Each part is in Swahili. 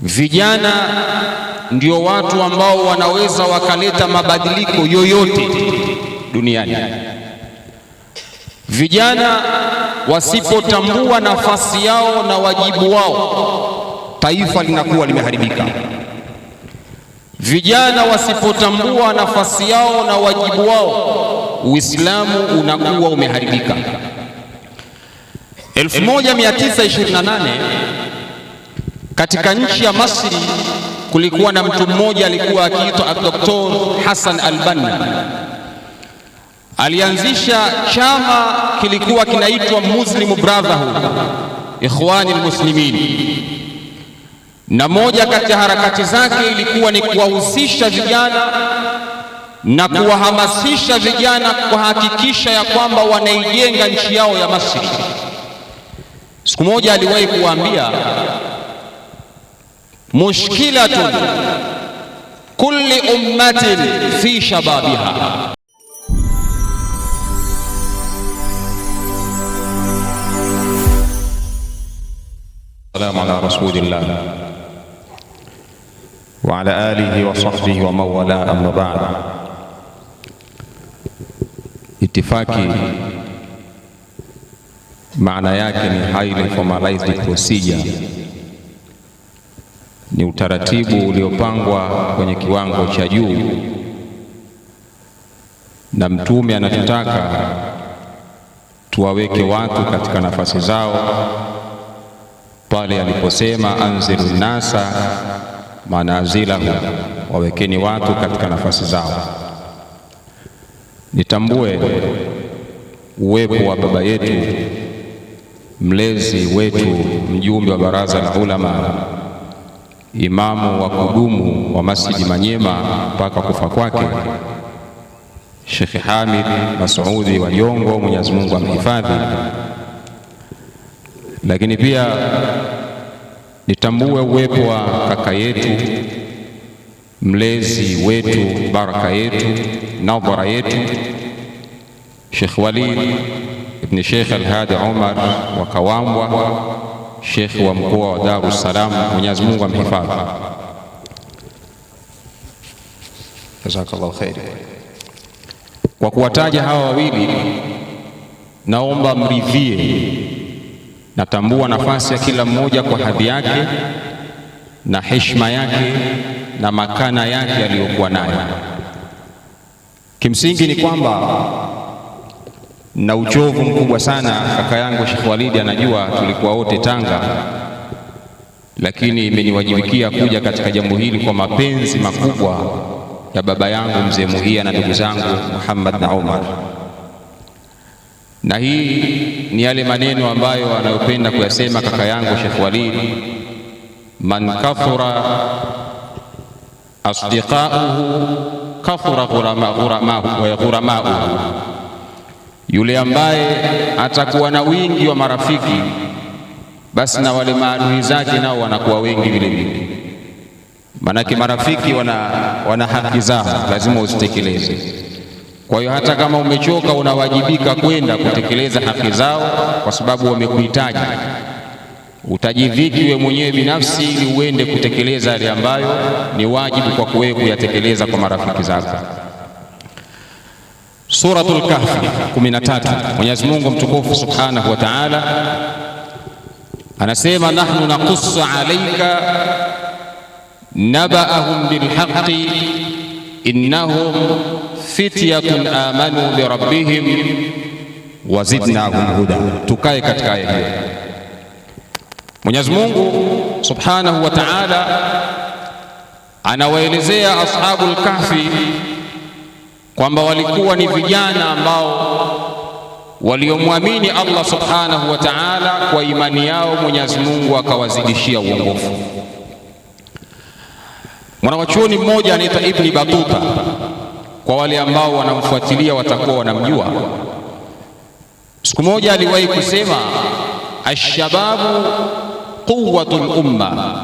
Vijana ndio watu ambao wanaweza wakaleta mabadiliko yoyote duniani. Vijana wasipotambua nafasi yao na wajibu wao, taifa linakuwa limeharibika. Vijana wasipotambua nafasi yao na wajibu wao, Uislamu unakuwa umeharibika. 1928 katika nchi ya Misri kulikuwa na mtu mmoja alikuwa akiitwa Dr. Hassan al-Banna. Alianzisha chama kilikuwa kinaitwa Muslim Brotherhood, Ikhwani al-Muslimin, na moja kati ya harakati zake ilikuwa ni kuwahusisha vijana na kuwahamasisha vijana kuhakikisha ya kwamba wanaijenga nchi yao ya Misri. Siku moja aliwahi kuambia, mushkilatun kulli ummatin fi shababiha. Salamu ala rasulillah wa ala alihi wa sahbihi wa mawala, amma ba'd. Itifaki maana yake ni highly formalized procedure, ni utaratibu uliopangwa kwenye kiwango cha juu, na Mtume anatutaka tuwaweke watu katika nafasi zao pale aliposema anzilu nasa manazilahu, wawekeni watu katika nafasi zao. Nitambue uwepo wa baba yetu, mlezi wetu, mjumbe wa baraza la ulama, imamu wa kudumu wa Masjidi Manyema mpaka kufa kwake, Sheikh Hamid Masudi wa Jongo, Mwenyezi Mungu amhifadhi. Lakini pia nitambue uwepo wa kaka yetu, mlezi wetu, baraka yetu, nadhara yetu, Sheikh Walid ibn Sheikh Al-Hadi Umar wa Kawambwa, Sheikh wa mkoa wa Dar es Salaam, Mwenyezi Mungu amhifadhi. Jazakallahu khair. Kwa kuwataja hawa wawili, naomba mridhie, natambua nafasi ya kila mmoja kwa hadhi yake na heshima yake na makana yake aliyokuwa nayo. Kimsingi ni kwamba na uchovu mkubwa sana. Kaka yangu Sheikh Walidi anajua tulikuwa wote Tanga, lakini imeniwajibikia kuja katika jambo hili kwa mapenzi makubwa ya baba yangu mzee Muhia na ndugu zangu Muhammad na Umar. Na hii ni yale maneno ambayo anayopenda kuyasema kaka yangu Sheikh Walid, man kathura asdiqauhu kathura ghuramauhu, yule ambaye atakuwa na wingi wa marafiki, basi na wale maadui zake nao wanakuwa wengi vile vile. Manake marafiki wana haki zao, lazima uzitekeleze. Kwa hiyo hata kama umechoka, unawajibika kwenda kutekeleza haki zao, kwa sababu wamekuhitaji. Utajidhiki wewe mwenyewe binafsi ili uende kutekeleza yale ambayo ni wajibu kwa wewe kuyatekeleza kwa marafiki zako. Suratul Kahfi 13, Mwenyezi Mungu mtukufu Subhanahu wa Ta'ala anasema, nahnu naqussu alayka naba'ahum bilhaqqi innahum fityatun amanu bi rabbihim wa zidnahum huda. Tukae katika aya hiyo. Mwenyezi Mungu Subhanahu wa Ta'ala anawaelezea ashabul kahfi kwamba walikuwa ni vijana ambao waliomwamini Allah Subhanahu wa Ta'ala. Kwa imani yao Mwenyezi Mungu akawazidishia uongofu. Mwanachuoni mmoja anaitwa Ibn Battuta, kwa wale ambao wanamfuatilia watakuwa wanamjua. Siku moja aliwahi kusema, ashababu quwwatul umma,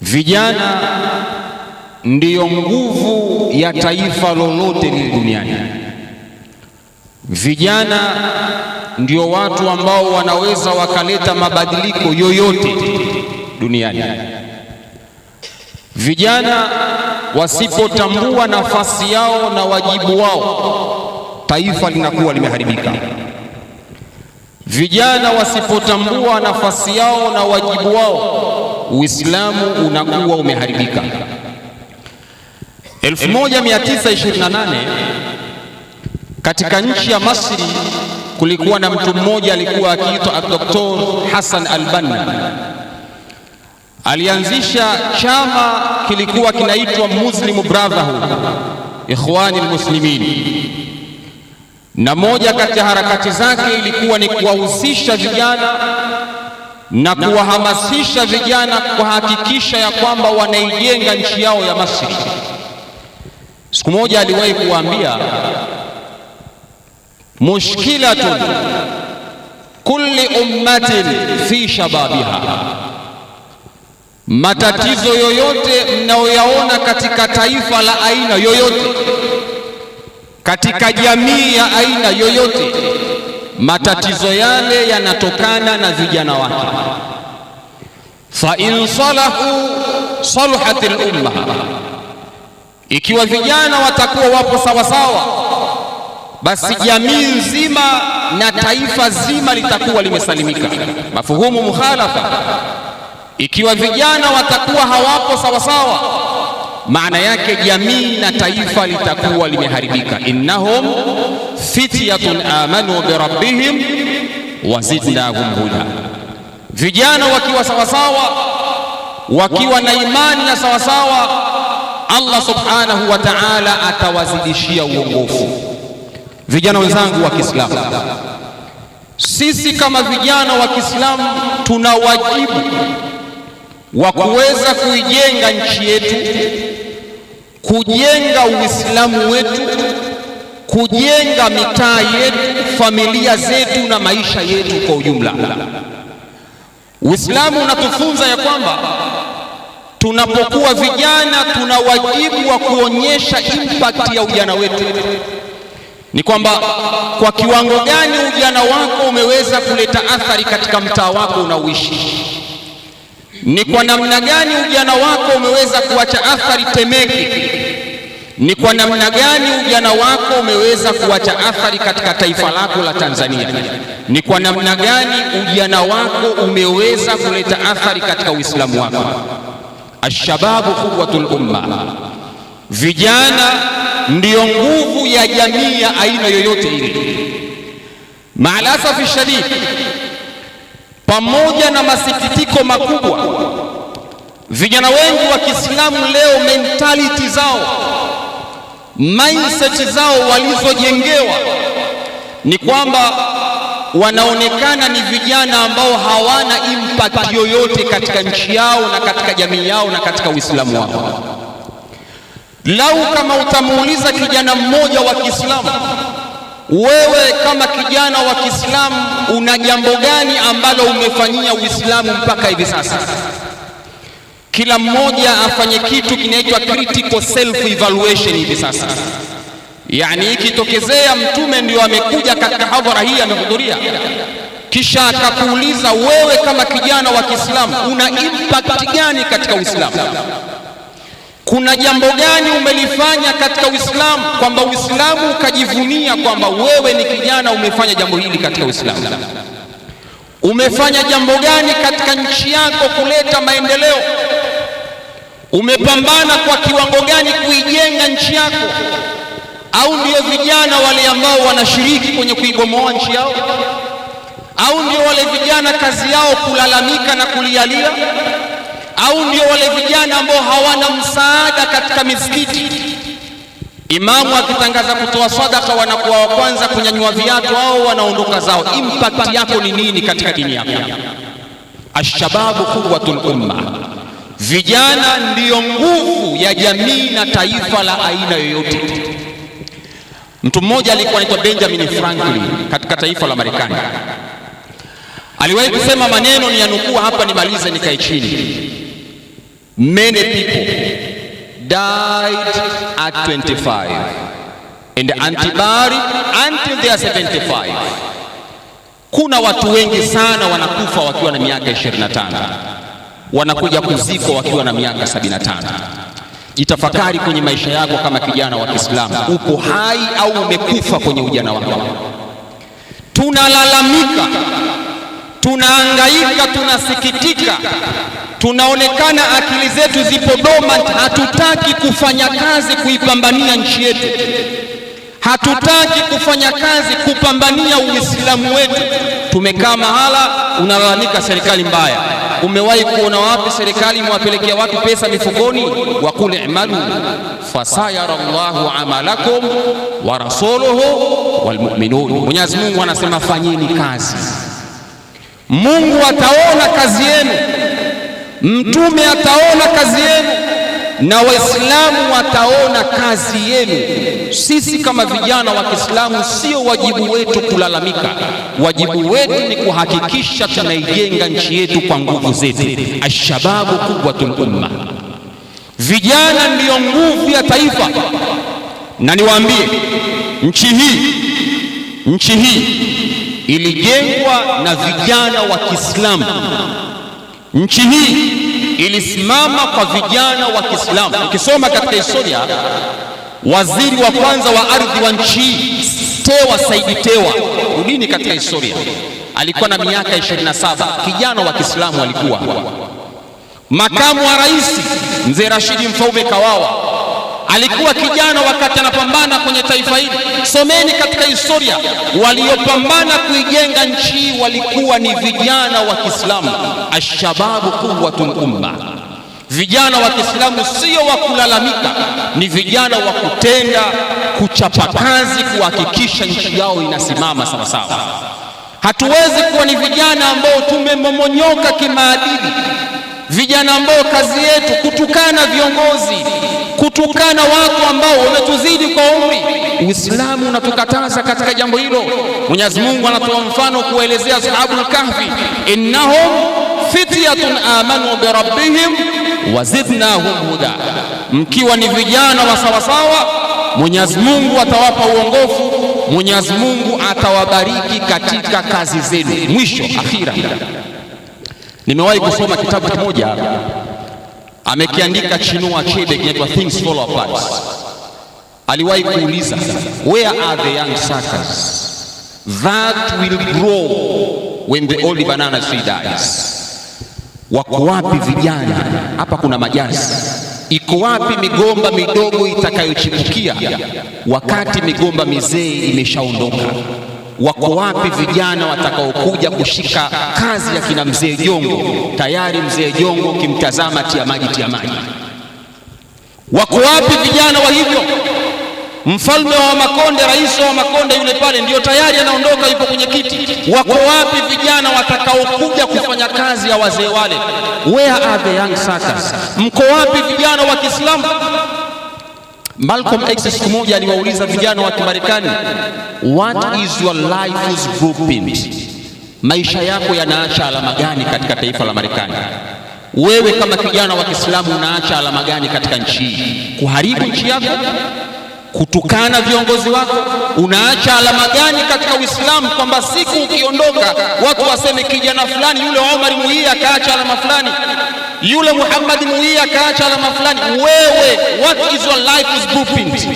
vijana ndiyo nguvu ya taifa lolote lile duniani. Vijana ndio watu ambao wanaweza wakaleta mabadiliko yoyote duniani. Vijana wasipotambua nafasi yao na wajibu wao, taifa linakuwa limeharibika. Vijana wasipotambua nafasi yao na wajibu wao, Uislamu unakuwa umeharibika. 1928 katika nchi ya Masri kulikuwa na mtu mmoja alikuwa akiitwa Dr. Hassan al-Banna. Alianzisha chama kilikuwa kinaitwa Muslim Brotherhood, Ikhwani al-Muslimin, na moja kati ya harakati zake ilikuwa ni kuwahusisha vijana na kuwahamasisha vijana kuhakikisha ya kwamba wanaijenga nchi yao ya Masri. Siku moja aliwahi kuambia, mushkilatun kulli ummatin fi shababiha, matatizo yoyote mnayoyaona katika taifa la aina yoyote, katika jamii ya aina yoyote, matatizo yale yanatokana na vijana wake. Fa in salahu salahatil umma, ikiwa vijana watakuwa wapo sawa sawa, basi jamii nzima na taifa zima litakuwa limesalimika. Mafuhumu mukhalafa, ikiwa vijana watakuwa hawapo sawa sawa, maana yake jamii na taifa litakuwa limeharibika. Innahum fityatun amanu bi rabbihim wazidnahum huda. Vijana wakiwa sawa sawa, wakiwa na imani na sawa sawa, Allah subhanahu wa ta'ala atawazidishia uongofu. Vijana wenzangu wa Kiislamu, sisi kama vijana wa Kiislamu tuna wajibu wa kuweza kuijenga nchi yetu, kujenga Uislamu wetu, kujenga mitaa yetu, familia zetu na maisha yetu kwa ujumla. Uislamu unatufunza ya kwamba tunapokuwa vijana tuna wajibu wa kuonyesha impact ya ujana wetu. Ni kwamba kwa kiwango gani ujana wako umeweza kuleta athari katika mtaa wako unaoishi. Ni kwa namna gani ujana wako umeweza kuacha athari Temeke. Ni kwa namna gani ujana wako umeweza kuacha athari katika taifa lako la Tanzania. Ni kwa namna gani ujana wako umeweza kuleta athari katika Uislamu wako. Ashababu quwwatul umma, vijana ndiyo nguvu ya jamii ya aina yoyote ile. Maalasafi shadid, pamoja na masikitiko makubwa, vijana wengi wa Kiislamu leo mentality zao, mindset zao walizojengewa ni kwamba wanaonekana ni vijana ambao hawana impact yoyote katika nchi yao na katika jamii yao na katika Uislamu wao. Lau kama utamuuliza kijana mmoja wa Kiislamu, wewe kama kijana wa Kiislamu una jambo gani ambalo umefanyia Uislamu mpaka hivi sasa, kila mmoja afanye kitu kinaitwa critical self evaluation hivi sasa. Yani ikitokezea mtume ndio amekuja katika hadhara hii amehudhuria, kisha akakuuliza wewe kama kijana wa Kiislamu una impact gani katika Uislamu? Kuna jambo gani umelifanya katika Uislamu kwamba Uislamu ukajivunia kwamba wewe ni kijana umefanya jambo hili katika Uislamu? Umefanya jambo gani katika nchi yako kuleta maendeleo? Umepambana kwa kiwango gani kuijenga nchi yako? Au ndio vijana wale ambao wanashiriki kwenye kuibomoa nchi yao? Au ndio wale vijana kazi yao kulalamika na kulialia? Au ndio wale vijana ambao hawana msaada katika misikiti? Imamu akitangaza kutoa sadaka wanakuwa wa kwanza kunyanyua viatu au wanaondoka zao. Impact yako ni nini katika dini yako? Ashababu quwwatul umma, vijana ndiyo nguvu ya jamii na taifa la aina yoyote. Mtu mmoja alikuwa anaitwa Benjamin Franklin katika taifa la Marekani. Aliwahi kusema maneno ni yanukuu hapa, nimalize nikae chini. Many people died at 25 and antibody until they are 75. Kuna watu wengi sana wanakufa wakiwa na miaka 25 wanakuja kuzikwa wakiwa na miaka 75. Jitafakari kwenye maisha yako kama kijana wa Kiislamu, upo hai au umekufa kwenye ujana wako? Tunalalamika, tunahangaika, tunasikitika, tunaonekana akili zetu zipo dormant, hatutaki kufanya kazi kuipambania nchi yetu, hatutaki kufanya kazi kupambania Uislamu wetu. Tumekaa mahala unalalamika serikali mbaya. Umewahi kuona wapi serikali mwapelekea watu pesa mifukoni? Wa qul i'malu fasayara Allahu amalakum wa rasuluhu wal mu'minun. Mwenyezi Mungu anasema fanyeni kazi, Mungu ataona kazi yenu, mtume ataona kazi yenu, na Waislamu wataona kazi yenu. Sisi kama vijana wa Kiislamu sio wajibu wetu kulalamika, wajibu wetu ni kuhakikisha tunaijenga nchi yetu kwa nguvu zetu. Ashababu quwwatul umma, vijana ndiyo nguvu ya taifa. Na niwaambie, nchi hii ilijengwa na vijana wa Kiislamu. Nchi hii ilisimama kwa vijana wa Kiislamu. Ukisoma katika historia, waziri wa kwanza wa ardhi wa nchi Tewa Saidi Tewa, rudini katika historia, alikuwa na miaka 27, kijana wa Kiislamu alikuwa. Makamu wa rais Mzee Rashidi Mfaume Kawawa alikuwa kijana wakati anapambana kwenye taifa hili. Someni katika historia, waliopambana kuijenga nchi walikuwa ni vijana wa Kiislamu. Ashababu quwwatul umma, vijana wa Kiislamu sio wa kulalamika, ni vijana wa kutenda, kuchapa kazi, kuhakikisha nchi yao inasimama sawa sawa. Hatuwezi kuwa ni vijana ambao tumemomonyoka kimaadili, vijana ambao kazi yetu kutukana viongozi, kutukana watu ambao wametuzidi kwa umri. Uislamu unatukataza katika jambo hilo. Mwenyezi Mungu anatoa mfano kuelezea ashabul kahfi, innahum fityatun amanu bi rabbihim wazidnahum huda. Mkiwa ni vijana wa sawasawa, Mwenyezi Mungu atawapa uongofu, Mwenyezi Mungu atawabariki katika kazi zenu. Mwisho akhira, nimewahi kusoma kitabu kimoja amekiandika Chinua Achebe kinaitwa Things Fall Apart. Aliwahi kuuliza, where are the young suckers that will grow when the old banana tree dies? Wako wapi vijana? Hapa kuna majazi. Iko wapi migomba midogo itakayochipukia wakati migomba mizee imeshaondoka? Wako wapi vijana watakaokuja kushika kazi ya kina mzee Jongo? Tayari mzee Jongo kimtazama tia maji. Wako wapi vijana wa hivyo? Mfalme wa Makonde, rais wa Makonde yule pale ndio tayari anaondoka, yupo kwenye kiti. Wako wapi vijana watakaokuja kufanya kazi ya wazee wale? Where are the young suckers? Mko wapi vijana wa Kiislamu? Malcolm X siku moja aliwauliza vijana wa Kimarekani, what is your life's blueprint? Maisha yako yanaacha alama gani katika taifa la Marekani? Wewe kama kijana wa Kiislamu unaacha alama gani katika nchi hii? Kuharibu nchi yako? Kutukana viongozi wako? Unaacha alama gani katika Uislamu, kwamba siku ukiondoka watu waseme kijana fulani, yule Omar Muia akaacha alama fulani, yule Muhammad Muia akaacha alama fulani? Wewe, what is your life's blueprint?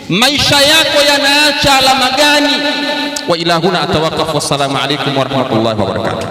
Maisha yako yanaacha alama gani? Wa ila huna atawaqaf. Wassalamu alaykum wa rahmatullahi wa barakatuh.